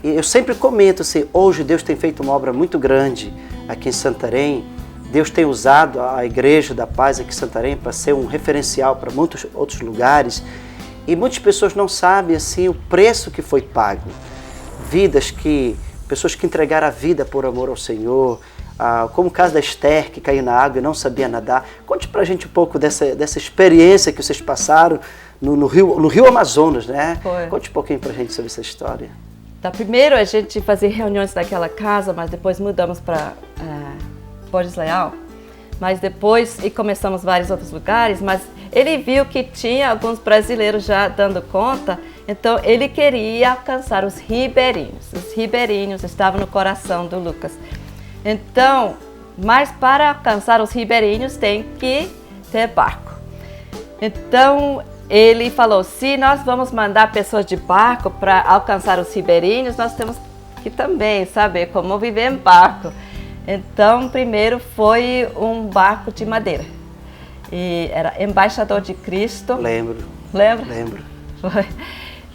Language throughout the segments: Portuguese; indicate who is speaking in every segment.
Speaker 1: E eu sempre comento assim, hoje Deus tem feito uma obra muito grande aqui em Santarém. Deus tem usado a Igreja da Paz aqui em Santarém para ser um referencial para muitos outros lugares. E muitas pessoas não sabem assim, o preço que foi pago. Pessoas que entregaram a vida por amor ao Senhor, como o caso da Esther, que caiu na água e não sabia nadar. Conte pra gente um pouco dessa experiência que vocês passaram no Rio Amazonas, né?
Speaker 2: Foi.
Speaker 1: Conte um pouquinho pra gente sobre essa história.
Speaker 2: Tá, primeiro a gente fazia reuniões naquela casa, mas depois mudamos para Borges Leal. Mas depois, e começamos vários outros lugares, mas ele viu que tinha alguns brasileiros já dando conta, então ele queria alcançar os ribeirinhos. Os ribeirinhos estavam no coração do Lucas. Então, mas para alcançar os ribeirinhos tem que ter barco. Então, ele falou, se nós vamos mandar pessoas de barco para alcançar os ribeirinhos, nós temos que também saber como viver em barco. Então, primeiro foi um barco de madeira. E era Embaixador de Cristo.
Speaker 1: Lembro.
Speaker 2: Lembra?
Speaker 1: Lembro.
Speaker 2: Foi.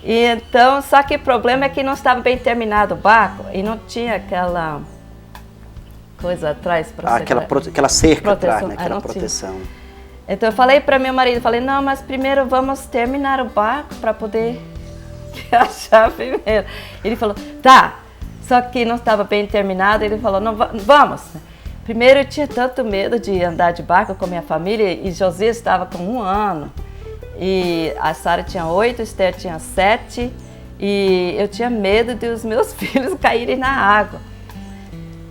Speaker 2: E então, só que o problema é que não estava bem terminado o barco e não tinha aquela coisa atrás para
Speaker 1: aquela cerca atrás, né? Aquela
Speaker 2: não
Speaker 1: proteção.
Speaker 2: Tinha. Então eu falei para meu marido, não, mas primeiro vamos terminar o barco para poder achar primeiro. Ele falou, tá. Só que não estava bem terminado, ele falou, não, vamos. Primeiro eu tinha tanto medo de andar de barco com minha família e Josias estava com 1 ano. E a Sara tinha 8, Esther tinha 7 e eu tinha medo de os meus filhos caírem na água.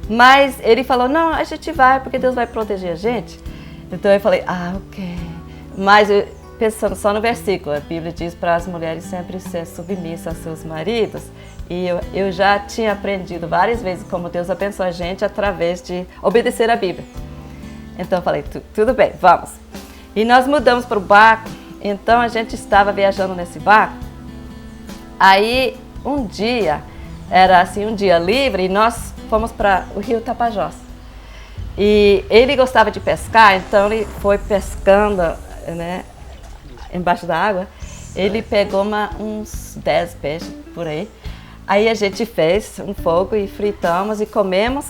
Speaker 2: Mas ele falou, não, a gente vai porque Deus vai proteger a gente. Então eu falei, ok. Mas pensando só no versículo, a Bíblia diz para as mulheres sempre ser submissas aos seus maridos. E eu já tinha aprendido várias vezes como Deus abençoa a gente através de obedecer a Bíblia. Então eu falei, tudo bem, vamos. E nós mudamos para o barco, então a gente estava viajando nesse barco. Aí um dia, era assim um dia livre, e nós fomos para o rio Tapajós. E ele gostava de pescar, então ele foi pescando, né, embaixo da água. Ele pegou uns 10 peixes por aí. Aí a gente fez um fogo e fritamos e comemos.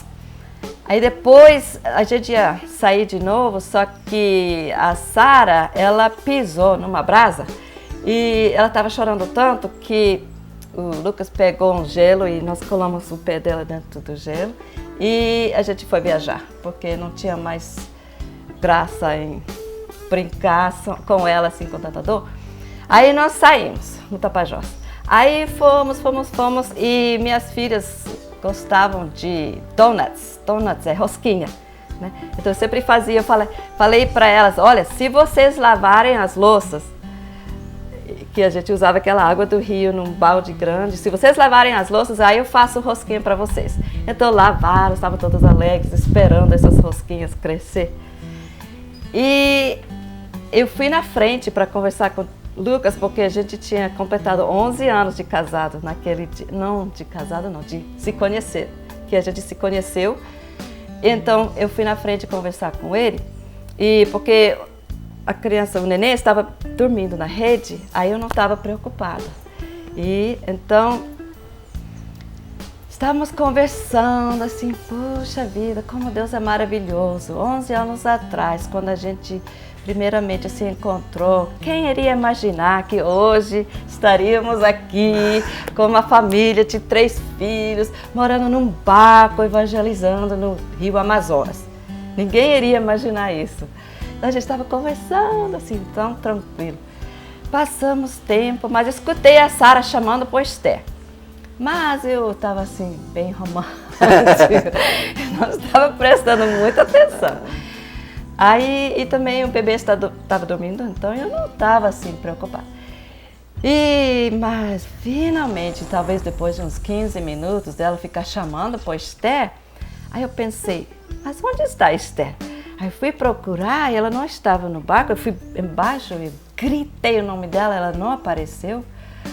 Speaker 2: Aí depois a gente ia sair de novo, só que a Sara, ela pisou numa brasa e ela estava chorando tanto que o Lucas pegou um gelo e nós colamos o pé dela dentro do gelo e a gente foi viajar, porque não tinha mais graça em brincar com ela assim com tanta dor. Aí nós saímos no Tapajós. Aí fomos e minhas filhas gostavam de donuts. Donuts é rosquinha, né? Então eu sempre fazia, falei para elas, olha, se vocês lavarem as louças, que a gente usava aquela água do rio num balde grande, se vocês lavarem as louças, aí eu faço rosquinha para vocês. Então lavaram, estavam todas alegres, esperando essas rosquinhas crescer. E eu fui na frente para conversar com Lucas, porque a gente tinha completado 11 anos de casado naquele dia, de se conhecer, que a gente se conheceu. Então eu fui na frente conversar com ele, e porque a criança, o neném, estava dormindo na rede, aí eu não estava preocupada. E então estávamos conversando assim, puxa vida, como Deus é maravilhoso. 11 anos atrás, quando a gente primeiramente se encontrou, quem iria imaginar que hoje estaríamos aqui com uma família de 3 filhos, morando num barco, evangelizando no Rio Amazonas. Ninguém iria imaginar isso. A gente estava conversando assim, tão tranquilo. Passamos tempo, mas escutei a Sara chamando por Esther. Mas eu estava assim, bem romântica, não estava prestando muita atenção. Aí, e também o bebê estava dormindo, então eu não estava assim preocupada. Mas finalmente, talvez depois de uns 15 minutos dela ficar chamando por Esther, aí eu pensei, mas onde está Esther? Aí eu fui procurar e ela não estava no barco, eu fui embaixo e gritei o nome dela, ela não apareceu.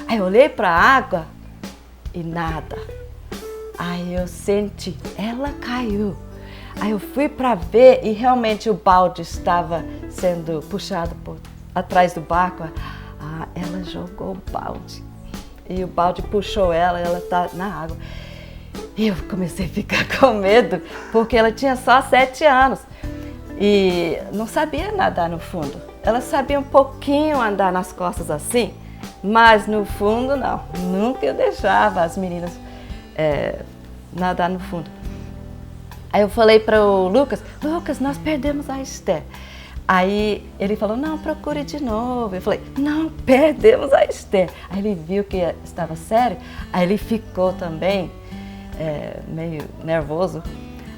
Speaker 2: Aí eu olhei para a água e nada. Aí eu senti, ela caiu. Aí eu fui para ver e realmente o balde estava sendo puxado por atrás do barco. Ela jogou o balde. e o balde puxou ela tá na água. E eu comecei a ficar com medo, porque ela tinha só 7 anos e não sabia nadar no fundo. Ela sabia um pouquinho andar nas costas assim, mas no fundo não. Nunca eu deixava as meninas nadar no fundo. Aí eu falei para o Lucas, nós perdemos a Esther. Aí ele falou, não, procure de novo. Eu falei, não, perdemos a Esther. Aí ele viu que estava sério, aí ele ficou também meio nervoso.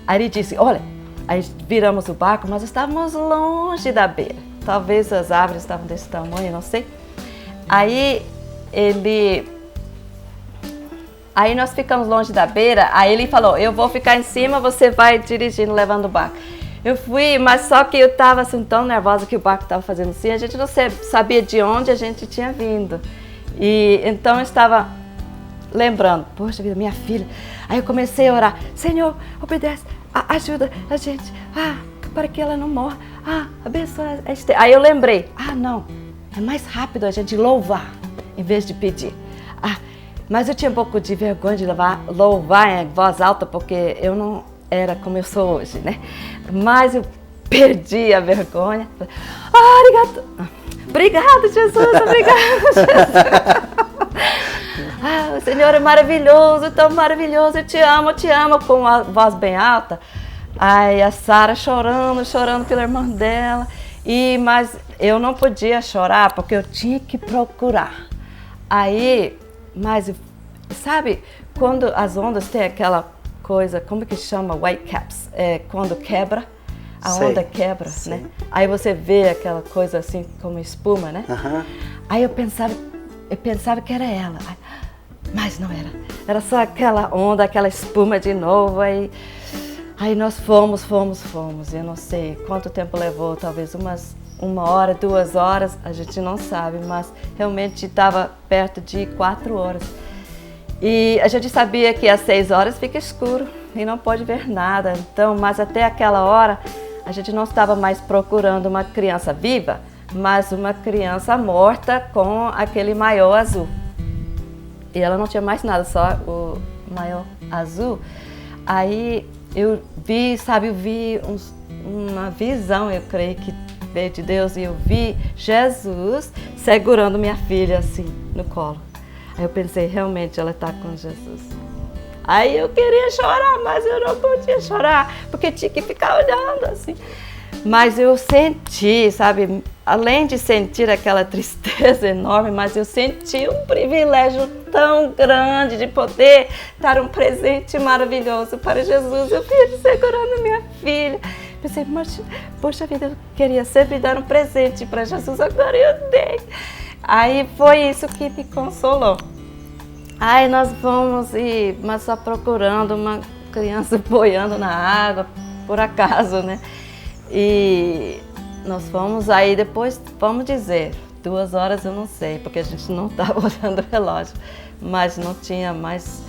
Speaker 2: Aí ele disse, olha, aí viramos o barco, nós estávamos longe da beira. Talvez as árvores estavam desse tamanho, não sei. Aí nós ficamos longe da beira, aí ele falou, eu vou ficar em cima, você vai dirigindo, levando o barco. Eu fui, mas só que eu estava assim, tão nervosa que o barco estava fazendo assim, a gente não sabia de onde a gente tinha vindo. E então eu estava lembrando, poxa vida, minha filha. Aí eu comecei a orar, Senhor, obedece, ajuda a gente, para que ela não morra, abençoa a Esther. Aí eu lembrei, não, é mais rápido a gente louvar, em vez de pedir. Mas eu tinha um pouco de vergonha de louvar em voz alta, porque eu não era como eu sou hoje, né? Mas eu perdi a vergonha. Obrigado, Jesus, obrigado, Jesus. O Senhor é maravilhoso, tão maravilhoso, eu te amo, com a voz bem alta. Aí a Sara chorando pela irmã dela. Mas eu não podia chorar, porque eu tinha que procurar. Mas sabe, quando as ondas têm aquela coisa, como que chama? White caps, quando quebra, a onda quebra, sim, né? Aí você vê aquela coisa assim, como espuma, né? Uhum. Aí eu pensava que era ela, mas não era. Era só aquela onda, aquela espuma de novo. Aí nós fomos. Eu não sei quanto tempo levou, talvez 1 hora, 2 horas, a gente não sabe, mas realmente estava perto de 4 horas. E a gente sabia que às 6 horas fica escuro e não pode ver nada. Então, mas até aquela hora, a gente não estava mais procurando uma criança viva, mas uma criança morta com aquele maiô azul. E ela não tinha mais nada, só o maiô azul. Aí eu vi uma visão, eu creio que veio de Deus, e eu vi Jesus segurando minha filha assim no colo. Aí eu pensei, realmente ela está com Jesus. Aí eu queria chorar, mas eu não podia chorar, porque tinha que ficar olhando assim. Mas eu senti, sabe, além de sentir aquela tristeza enorme, mas eu senti um privilégio tão grande de poder dar um presente maravilhoso para Jesus. Eu vi segurando minha filha. Pensei, mas, poxa vida, eu queria sempre dar um presente para Jesus, agora eu dei. Aí foi isso que me consolou. Aí nós fomos, mas só procurando uma criança boiando na água, por acaso, né? E nós fomos, aí depois, vamos dizer, 2 horas eu não sei, porque a gente não estava olhando o relógio, mas não tinha mais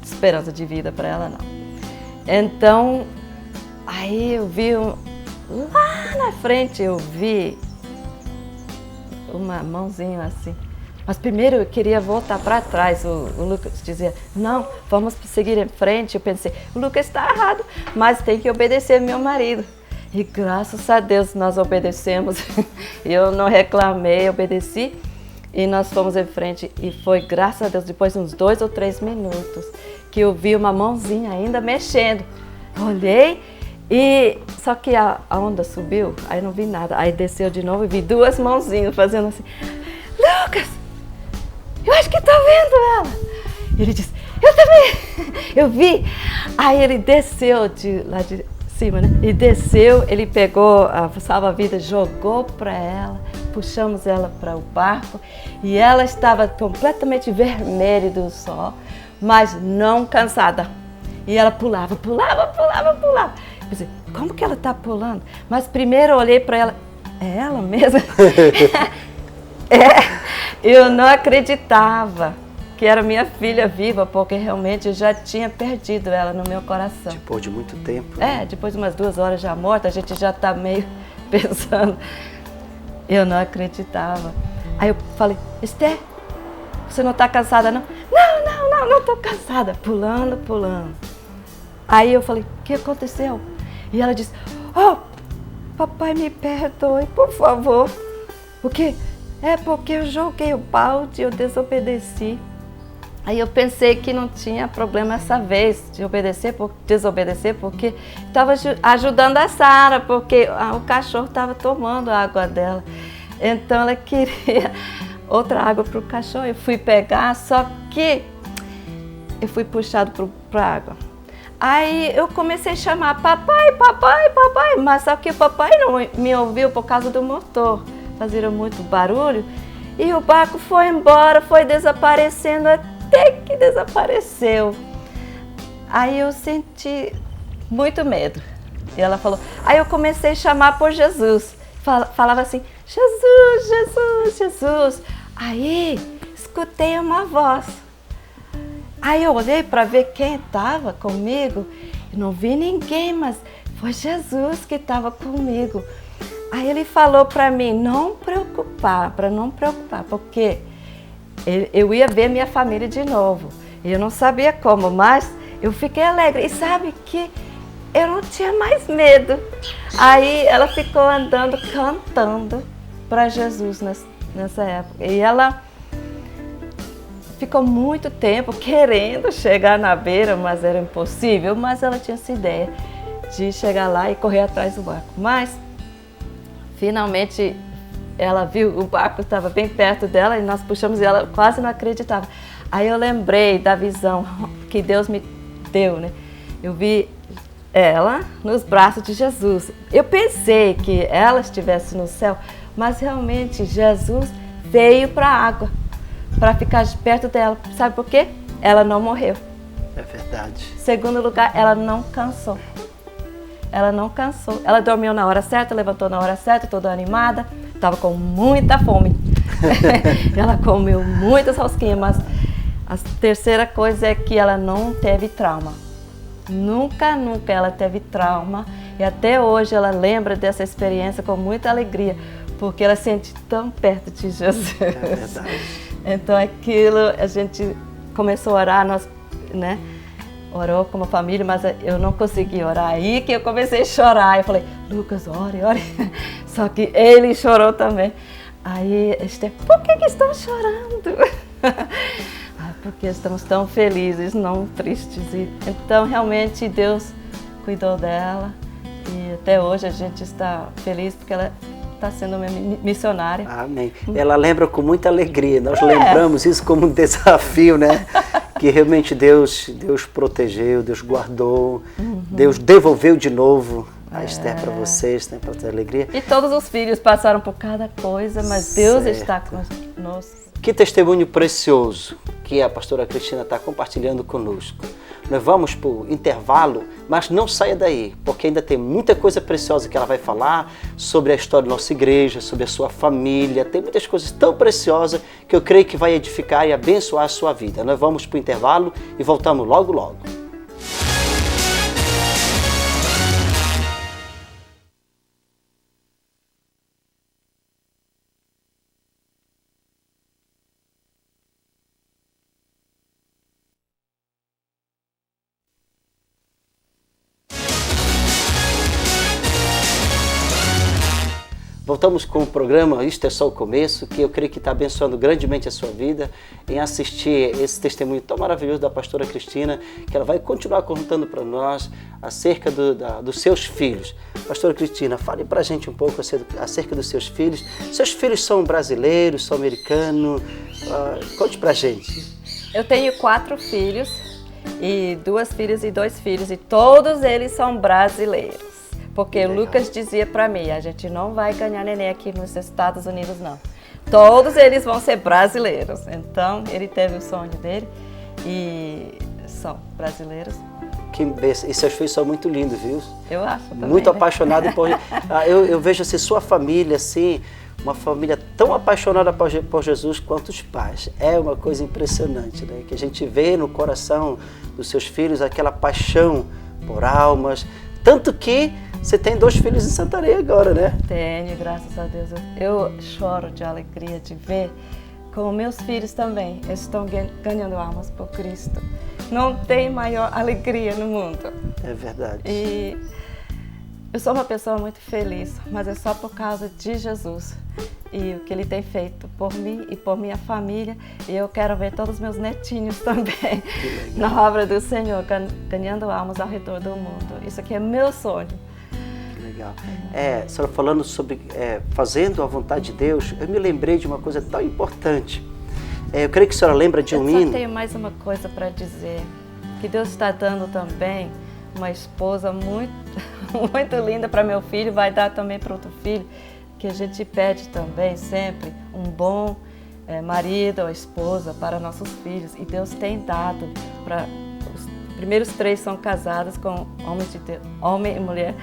Speaker 2: esperança de vida para ela, não. Então, aí eu vi, lá na frente eu vi uma mãozinha assim. Mas primeiro eu queria voltar para trás. O Lucas dizia, não, vamos seguir em frente. Eu pensei, o Lucas está errado, mas tem que obedecer meu marido. E graças a Deus nós obedecemos. Eu não reclamei, obedeci. E nós fomos em frente. E foi graças a Deus, depois de uns 2 ou 3 minutos, que eu vi uma mãozinha ainda mexendo. Olhei. Só que a onda subiu, aí não vi nada. Aí desceu de novo e vi 2 mãozinhas fazendo assim. Lucas, eu acho que tá vendo ela. Ele disse, eu também. Eu vi. Aí ele desceu lá de cima, né? E desceu, ele pegou a salva-vidas, jogou para ela, puxamos ela para o barco e ela estava completamente vermelha do sol, mas não cansada. E ela pulava. Eu pensei, como que ela está pulando? Mas primeiro eu olhei para ela, é ela mesma? Eu não acreditava que era minha filha viva, porque realmente eu já tinha perdido ela no meu coração.
Speaker 1: Depois de muito tempo. Né?
Speaker 2: Depois de umas 2 horas já morta, a gente já está meio pensando. Eu não acreditava. Aí eu falei, Esther, você não está cansada não? Não estou cansada. Pulando. Aí eu falei, o que aconteceu? E ela disse, papai me perdoe, por favor. O quê? É porque eu joguei o balde, eu desobedeci. Aí eu pensei que não tinha problema essa vez de desobedecer, porque estava ajudando a Sara, porque o cachorro estava tomando a água dela. Então ela queria outra água para o cachorro. Eu fui pegar, só que eu fui puxado para a água. Aí eu comecei a chamar papai, mas só que o papai não me ouviu por causa do motor. Fazia muito barulho e o barco foi embora, foi desaparecendo até que desapareceu. Aí eu senti muito medo. E ela falou, aí eu comecei a chamar por Jesus. Falava assim, Jesus. Aí escutei uma voz. Aí eu olhei para ver quem estava comigo e não vi ninguém, mas foi Jesus que estava comigo. Aí ele falou para mim, não preocupar, porque eu ia ver minha família de novo. Eu não sabia como, mas eu fiquei alegre. E sabe que eu não tinha mais medo. Aí ela ficou andando, cantando para Jesus nessa época. E ela ficou muito tempo querendo chegar na beira, mas era impossível. Mas ela tinha essa ideia de chegar lá e correr atrás do barco. Mas, finalmente, ela viu, o barco estava bem perto dela e nós puxamos e ela quase não acreditava. Aí eu lembrei da visão que Deus me deu, né? Eu vi ela nos braços de Jesus. Eu pensei que ela estivesse no céu, mas realmente Jesus veio para a água, para ficar perto dela. Sabe por quê? Ela não morreu.
Speaker 1: É verdade.
Speaker 2: Segundo lugar, ela não cansou. Ela dormiu na hora certa, levantou na hora certa, toda animada. Estava com muita fome. Ela comeu muitas rosquinhas, mas a terceira coisa é que ela não teve trauma. Nunca ela teve trauma. E até hoje ela lembra dessa experiência com muita alegria, porque ela se sente tão perto de Jesus.
Speaker 1: É verdade.
Speaker 2: Então aquilo, a gente começou a orar, nós, né? Orou como família, mas eu não consegui orar. Aí que eu comecei a chorar. Eu falei, Lucas, ore. Só que ele chorou também. Aí, Esther, por que estão chorando? Porque estamos tão felizes, não tristes. Então, realmente, Deus cuidou dela. E até hoje a gente está feliz porque ela está sendo minha missionária.
Speaker 1: Amém. Ela lembra com muita alegria. Nós lembramos isso como um desafio, né? Que realmente Deus protegeu, Deus guardou, Deus devolveu de novo a Esther para vocês, né, para ter alegria.
Speaker 2: E todos os filhos passaram por cada coisa, mas Deus está conosco.
Speaker 1: Que testemunho precioso que a pastora Cristina está compartilhando conosco. Nós vamos para o intervalo, mas não saia daí, porque ainda tem muita coisa preciosa que ela vai falar sobre a história da nossa igreja, sobre a sua família. Tem muitas coisas tão preciosas que eu creio que vai edificar e abençoar a sua vida. Nós vamos para o intervalo e voltamos logo. Voltamos com o programa Isto é Só o Começo, que eu creio que está abençoando grandemente a sua vida em assistir esse testemunho tão maravilhoso da pastora Cristina, que ela vai continuar contando para nós acerca dos seus filhos. Pastora Cristina, fale para a gente um pouco acerca dos seus filhos. Seus filhos são brasileiros, são americanos? Conte para a gente.
Speaker 2: Eu tenho 4 filhos, e 2 filhas e 2 filhos, e todos eles são brasileiros. Porque o Lucas dizia para mim, a gente não vai ganhar neném aqui nos Estados Unidos, não. Todos eles vão ser brasileiros. Então, ele teve o sonho dele e são brasileiros.
Speaker 1: E seus filhos são muito lindos, viu?
Speaker 2: Eu acho também.
Speaker 1: Muito apaixonado por... eu vejo assim, sua família, assim, uma família tão apaixonada por Jesus quanto os pais. É uma coisa impressionante, né? Que a gente vê no coração dos seus filhos aquela paixão por almas. Tanto que você tem 2 filhos em Santarém agora, né?
Speaker 2: Tenho, graças a Deus. Eu choro de alegria de ver com meus filhos também, estão ganhando almas por Cristo. Não tem maior alegria no mundo.
Speaker 1: É verdade.
Speaker 2: E eu sou uma pessoa muito feliz, mas é só por causa de Jesus e o que Ele tem feito por mim e por minha família. E eu quero ver todos os meus netinhos também na obra do Senhor, ganhando almas ao redor do mundo. Isso aqui é meu sonho.
Speaker 1: Legal. A senhora falando sobre fazendo a vontade de Deus, eu me lembrei de uma coisa tão importante. Eu creio que a senhora lembra de um hino.
Speaker 2: Eu só tenho mais uma coisa para dizer, que Deus está dando também uma esposa muito, muito linda para meu filho, vai dar também para outro filho, que a gente pede também sempre um bom marido ou esposa para nossos filhos. E Deus tem dado para os primeiros 3 são casados com homens de Deus, homem e mulher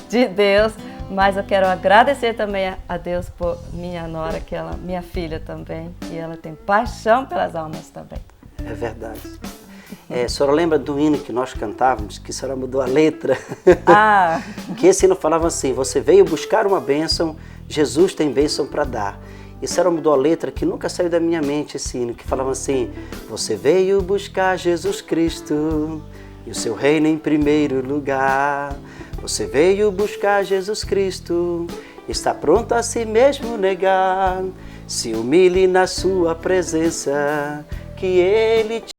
Speaker 2: de Deus, mas eu quero agradecer também a Deus por minha nora, que ela, minha filha também, e ela tem paixão pelas almas também.
Speaker 1: É verdade. A senhora lembra do hino que nós cantávamos, que a senhora mudou a letra?
Speaker 2: Ah!
Speaker 1: Que esse hino falava assim: você veio buscar uma bênção, Jesus tem bênção para dar. E a senhora mudou a letra, que nunca saiu da minha mente esse hino, que falava assim: você veio buscar Jesus Cristo e o seu reino em primeiro lugar. Você veio buscar Jesus Cristo, está pronto a si mesmo negar. Se humilhe na sua presença, que Ele te